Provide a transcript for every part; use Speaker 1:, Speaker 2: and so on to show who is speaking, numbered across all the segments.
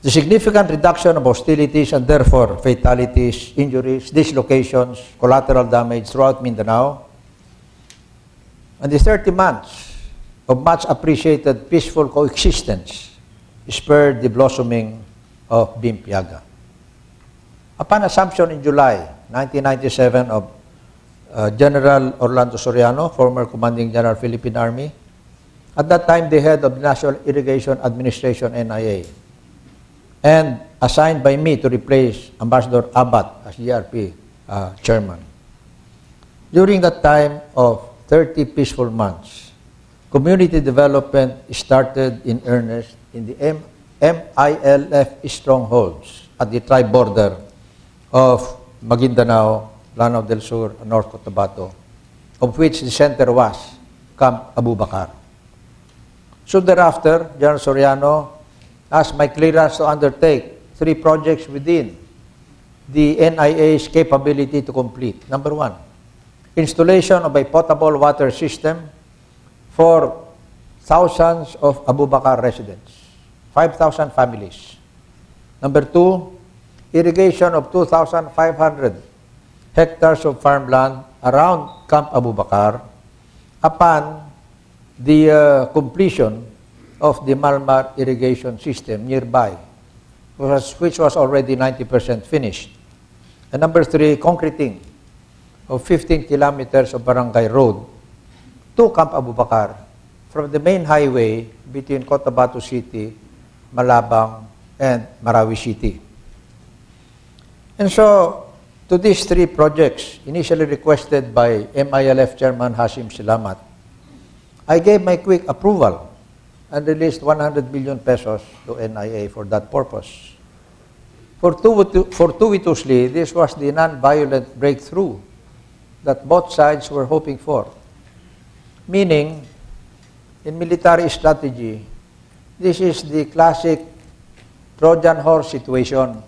Speaker 1: The significant reduction of hostilities and therefore fatalities, injuries, dislocations, collateral damage throughout Mindanao, and the 30 months of much appreciated peaceful coexistence spurred the blossoming of Bimpiaga. Upon assumption in July 1997 of General Orlando Soriano, former Commanding General Philippine Army, at that time the head of the National Irrigation Administration, NIA, and assigned by me to replace Ambassador Abad as GRP chairman. During that time of 30 peaceful months, community development started in earnest in the MILF strongholds at the tribe border of Maguindanao, Lanao del Sur, and North Cotabato, of which the center was Camp Abubakar. Soon thereafter, General Soriano asked my clearance to undertake 3 projects within the NIA's capability to complete. Number 1, installation of a potable water system for thousands of Abubakar residents, 5,000 families. Number 2, irrigation of 2,500 hectares of farmland around Camp Abubakar upon the completion of the Malmar irrigation system nearby, which was already 90% finished. And number 3, concreting of 15 kilometers of barangay road to Camp Abubakar from the main highway between Cotabato City, Malabang, and Marawi City. And so, to these 3 projects, initially requested by MILF Chairman Hashim Silamat, I gave my quick approval and released 100 million pesos to NIA for that purpose. Fortuitously, this was the non-violent breakthrough that both sides were hoping for. Meaning, in military strategy, this is the classic Trojan horse situation,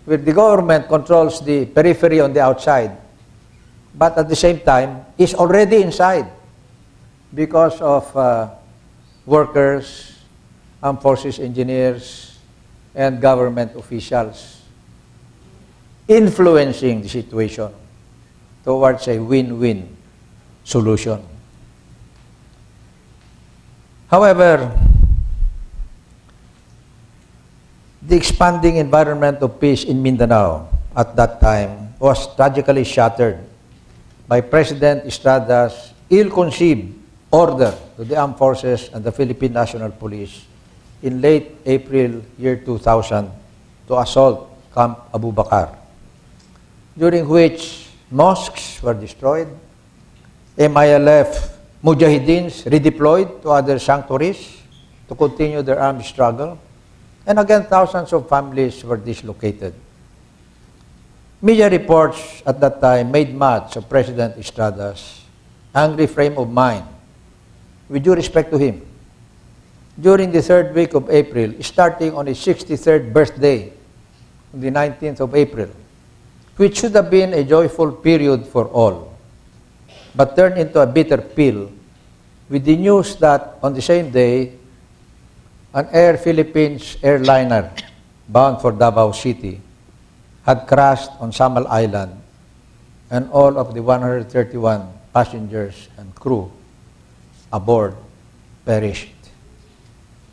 Speaker 1: where the government controls the periphery on the outside, but at the same time is already inside because of workers, armed forces engineers, and government officials influencing the situation towards a win-win solution. However, the expanding environment of peace in Mindanao at that time was tragically shattered by President Estrada's ill-conceived order to the armed forces and the Philippine National Police in late April year 2000 to assault Camp Abubakar, during which mosques were destroyed, MILF Mujahidins redeployed to other sanctuaries to continue their armed struggle, and again thousands of families were dislocated. Media reports at that time made much of President Estrada's angry frame of mind. With due respect to him, during the 3rd week of April, starting on his 63rd birthday, on the 19th of April, which should have been a joyful period for all, but turned into a bitter pill with the news that on the same day, an Air Philippines airliner bound for Davao City had crashed on Samal Island, and all of the 131 passengers and crew aboard perished.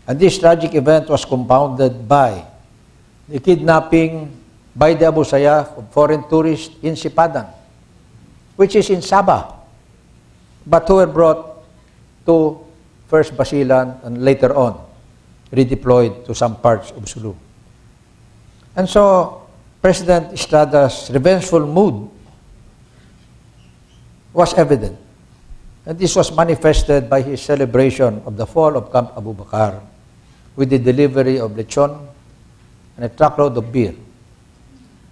Speaker 1: And this tragic event was compounded by the kidnapping by the Abu Sayyaf of foreign tourists in Sipadan, which is in Sabah, but who were brought to First Basilan and later on redeployed to some parts of Sulu. And so, President Estrada's revengeful mood was evident. And this was manifested by his celebration of the fall of Camp Abubakar with the delivery of lechon and a truckload of beer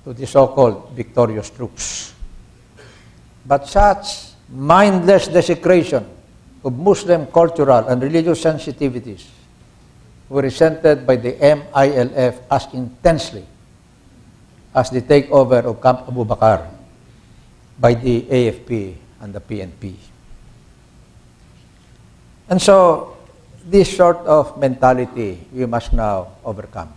Speaker 1: to the so-called victorious troops. But such mindless desecration of Muslim cultural and religious sensitivities were resented by the MILF as intensely as the takeover of Camp Abubakar by the AFP and the PNP. And so, this sort of mentality we must now overcome.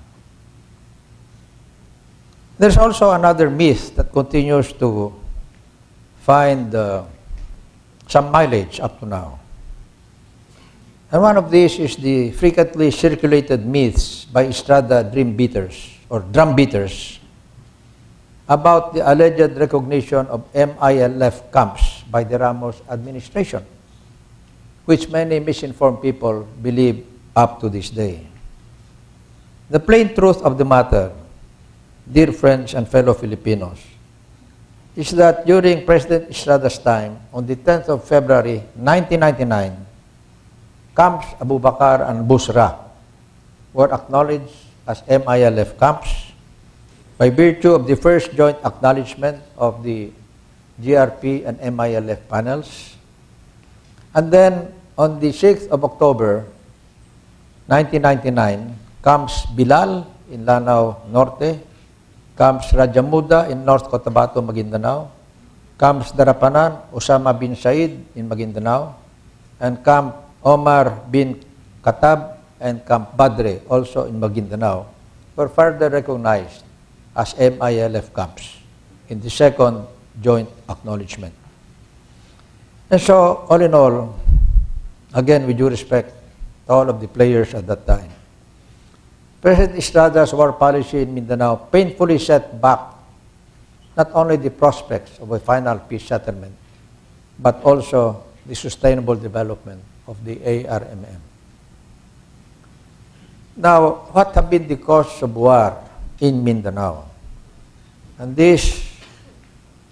Speaker 1: There's also another myth that continues to find some mileage up to now. And one of these is the frequently circulated myths by Estrada dream beaters or drum beaters about the alleged recognition of MILF camps by the Ramos administration, which many misinformed people believe up to this day. The plain truth of the matter, dear friends and fellow Filipinos, is that during President Estrada's time, on the 10th of February 1999, camps Abu Bakar and Busra were acknowledged as MILF camps by virtue of the first joint acknowledgement of the GRP and MILF panels. And then on the 6th of October 1999, camps Bilal in Lanao Norte, camps Rajamuda in North Cotabato, Maguindanao, camps Darapanan, Osama bin Said in Maguindanao, and camp Omar bin Khattab and camp Badre, also in Maguindanao, were further recognized as MILF camps in the second joint acknowledgement. And so, all in all, again, with due respect to all of the players at that time, President Estrada's war policy in Mindanao painfully set back not only the prospects of a final peace settlement, but also the sustainable development of the ARMM. Now, what have been the causes of war in Mindanao? And this,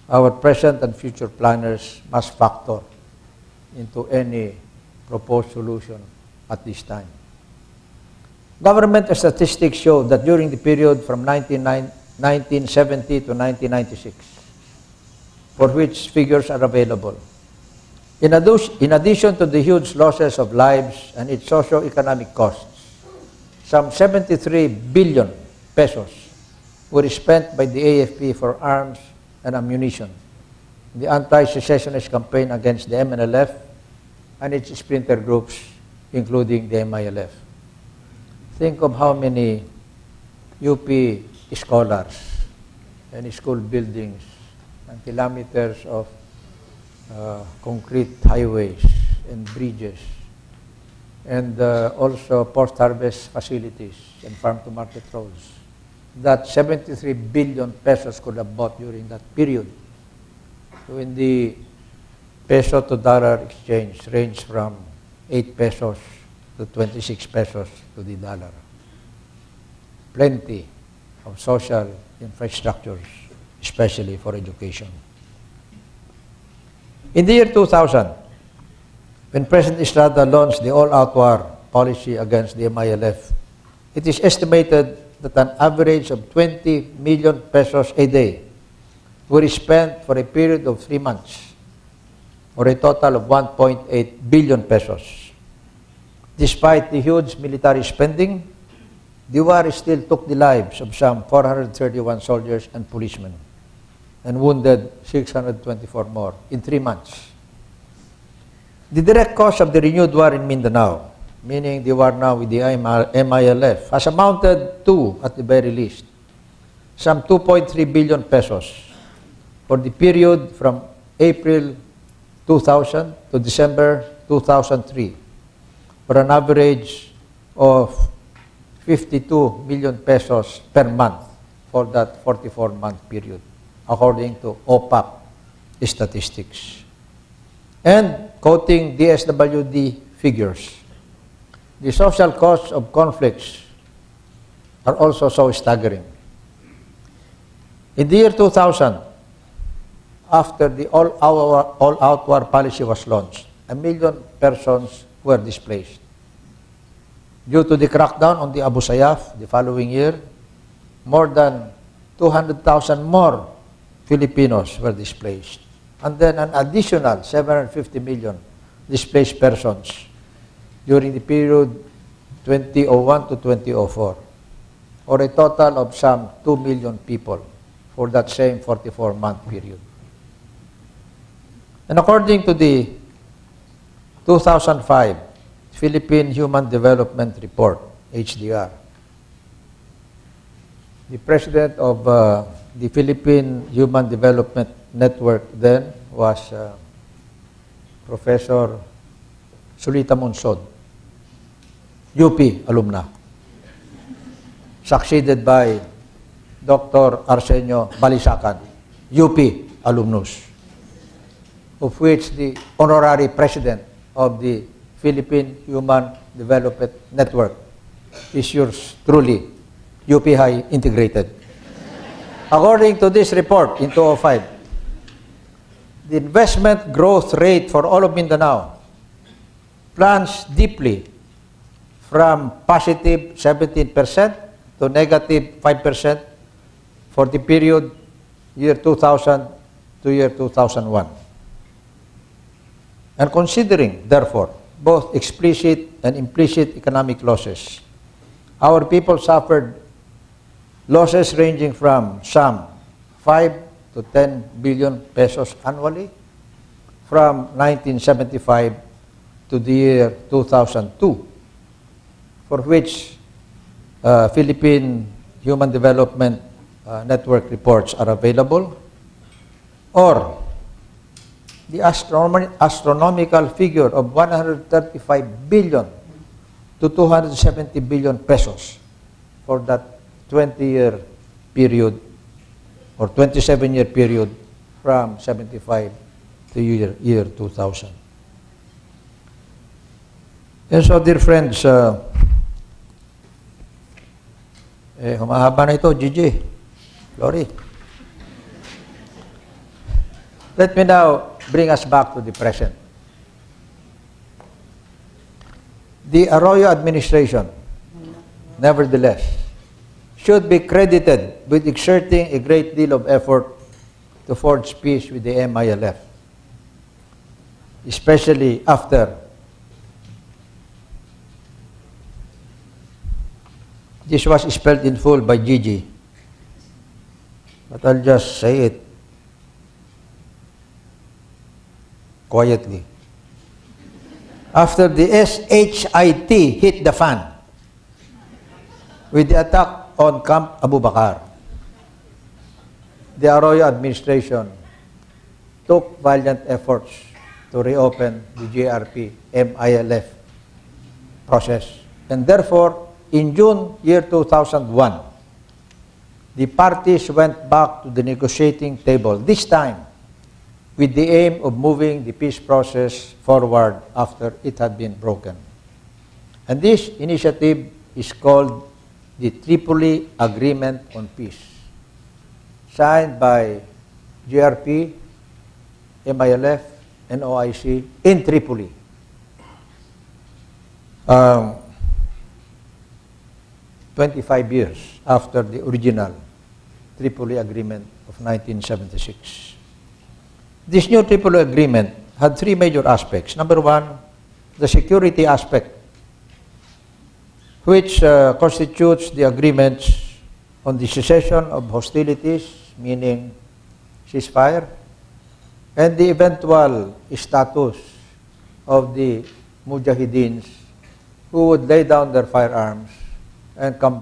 Speaker 1: our present and future planners must factor into any proposed solution at this time. Government statistics show that during the period from 1970 to 1996, for which figures are available, in addition to the huge losses of lives and its socio-economic costs, some 73 billion pesos were spent by the AFP for arms and ammunition, the anti-secessionist campaign against the MNLF and its splinter groups, including the MILF. Think of how many UP scholars and school buildings and kilometers of concrete highways and bridges, and also post-harvest facilities and farm-to-market roads that 73 billion pesos could have bought during that period. So in the peso to dollar exchange ranged from 8 pesos to 26 pesos to the dollar. Plenty of social infrastructures, especially for education. In the year 2000, when President Estrada launched the all-out war policy against the MILF, it is estimated that an average of 20 million pesos a day were spent for a period of 3 months, or a total of 1.8 billion pesos. Despite the huge military spending, the war still took the lives of some 431 soldiers and policemen and wounded 624 more in 3 months. The direct cause of the renewed war in Mindanao, meaning the war now with the MILF, has amounted to, at the very least, some 2.3 billion pesos for the period from April 2000 to December 2003, for an average of 52 million pesos per month for that 44-month period, according to OPAP statistics. And quoting DSWD figures, the social costs of conflicts are also so staggering. In the year 2000, after the all-out war policy was launched, 1 million persons were displaced. Due to the crackdown on the Abu Sayyaf the following year, more than 200,000 more Filipinos were displaced. And then an additional 750 million displaced persons during the period 2001 to 2004, or a total of some 2 million people for that same 44-month period. And according to the 2005 Philippine Human Development Report, HDR, The president of the Philippine Human Development Network then was Professor Sulita Monsod, UP alumna, succeeded by Dr. Arsenio Balisacan, UP alumnus, of which the honorary president of the Philippine Human Development Network is yours truly, UP High integrated. According to this report in 2005, the investment growth rate for all of Mindanao plunged deeply from positive 17% to negative 5% for the period year 2000 to year 2001. And considering, therefore, both explicit and implicit economic losses, our people suffered losses ranging from some 5 to 10 billion pesos annually from 1975 to the year 2002, for which Philippine Human Development Network reports are available, or the astronomical figure of 135 billion to 270 billion pesos for that 20-year period or 27-year period from 75 to year 2000. And so, dear friends, humahaba na ito, Gigi, Lori. Let me now bring us back to the present. The Arroyo administration, nevertheless, should be credited with exerting a great deal of effort to forge peace with the MILF, especially after this was spelled in full by Gigi, but I'll just say it quietly. After the SHIT hit the fan with the attack on Camp Abu Bakar, the Arroyo administration took valiant efforts to reopen the JRP MILF process. And therefore, in June year 2001, the parties went back to the negotiating table, this time with the aim of moving the peace process forward after it had been broken. And this initiative is called the Tripoli Agreement on Peace, signed by GRP, MILF, and OIC in Tripoli. 25 years after the original Tripoli Agreement of 1976. This new Tripoli Agreement had three major aspects. Number one, the security aspect, which constitutes the agreements on the cessation of hostilities, meaning ceasefire, and the eventual status of the Mujahideens who would lay down their firearms and come